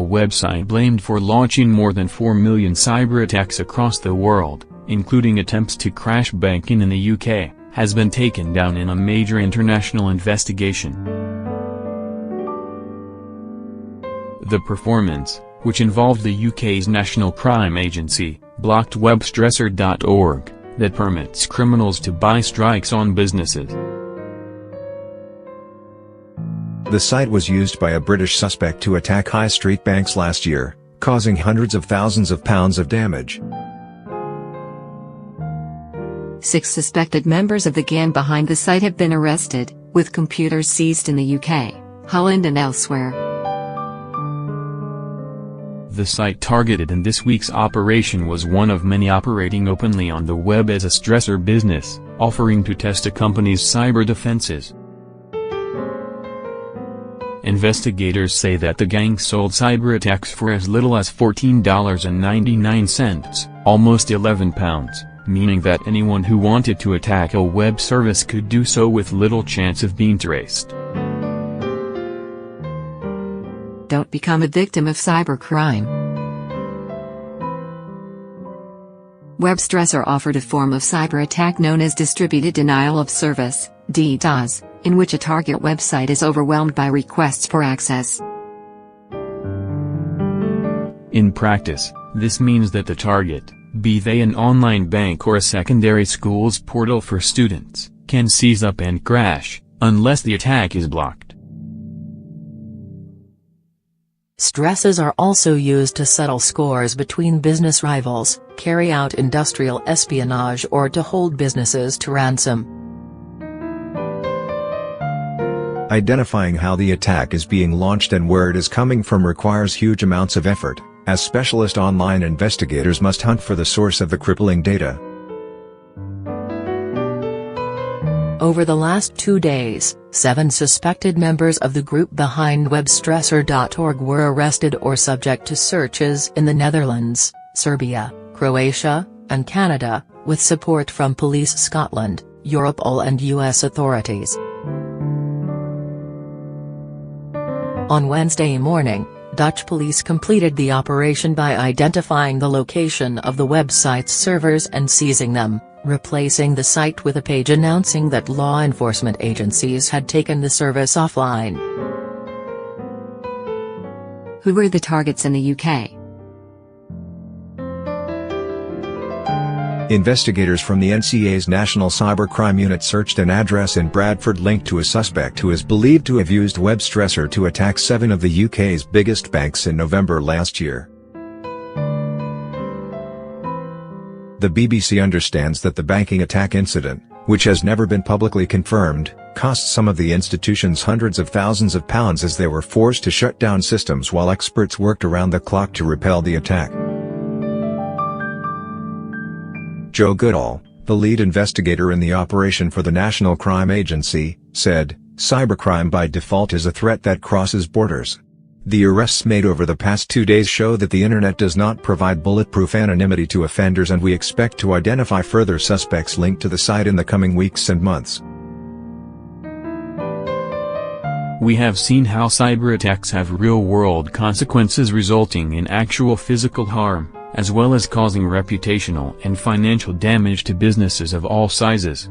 website blamed for launching more than 4 million cyberattacks across the world, including attempts to crash banking in the UK, has been taken down in a major international investigation. The performance, which involved the UK's National Crime Agency, blocked Webstresser.org, that permits criminals to buy strikes on businesses. The site was used by a British suspect to attack high street banks last year, causing hundreds of thousands of pounds of damage. 6 suspected members of the gang behind the site have been arrested, with computers seized in the UK, Holland and elsewhere. The site targeted in this week's operation was one of many operating openly on the web as a stressor business, offering to test a company's cyber defenses. Investigators say that the gang sold cyber attacks for as little as $14.99, almost £11, meaning that anyone who wanted to attack a web service could do so with little chance of being traced. Don't become a victim of cybercrime. Webstresser offered a form of cyber attack known as distributed denial of service, DDoS, in which a target website is overwhelmed by requests for access. In practice, this means that the target, be they an online bank or a secondary school's portal for students, can seize up and crash, unless the attack is blocked. Stresses are also used to settle scores between business rivals, carry out industrial espionage, or to hold businesses to ransom. Identifying how the attack is being launched and where it is coming from requires huge amounts of effort, as specialist online investigators must hunt for the source of the crippling data. Over the last 2 days, 7 suspected members of the group behind Webstresser.org were arrested or subject to searches in the Netherlands, Serbia, Croatia, and Canada, with support from Police Scotland, Europol and US authorities. On Wednesday morning, Dutch police completed the operation by identifying the location of the website's servers and seizing them, replacing the site with a page announcing that law enforcement agencies had taken the service offline. Who were the targets in the UK? Investigators from the NCA's National Cybercrime Unit searched an address in Bradford linked to a suspect who is believed to have used Webstresser to attack 7 of the UK's biggest banks in November last year. The BBC understands that the banking attack incident, which has never been publicly confirmed, cost some of the institutions hundreds of thousands of pounds as they were forced to shut down systems while experts worked around the clock to repel the attack. Joe Goodall, the lead investigator in the operation for the National Crime Agency, said, "Cybercrime by default is a threat that crosses borders. The arrests made over the past 2 days show that the internet does not provide bulletproof anonymity to offenders, and we expect to identify further suspects linked to the site in the coming weeks and months." We have seen how cyber attacks have real-world consequences resulting in actual physical harm, as well as causing reputational and financial damage to businesses of all sizes.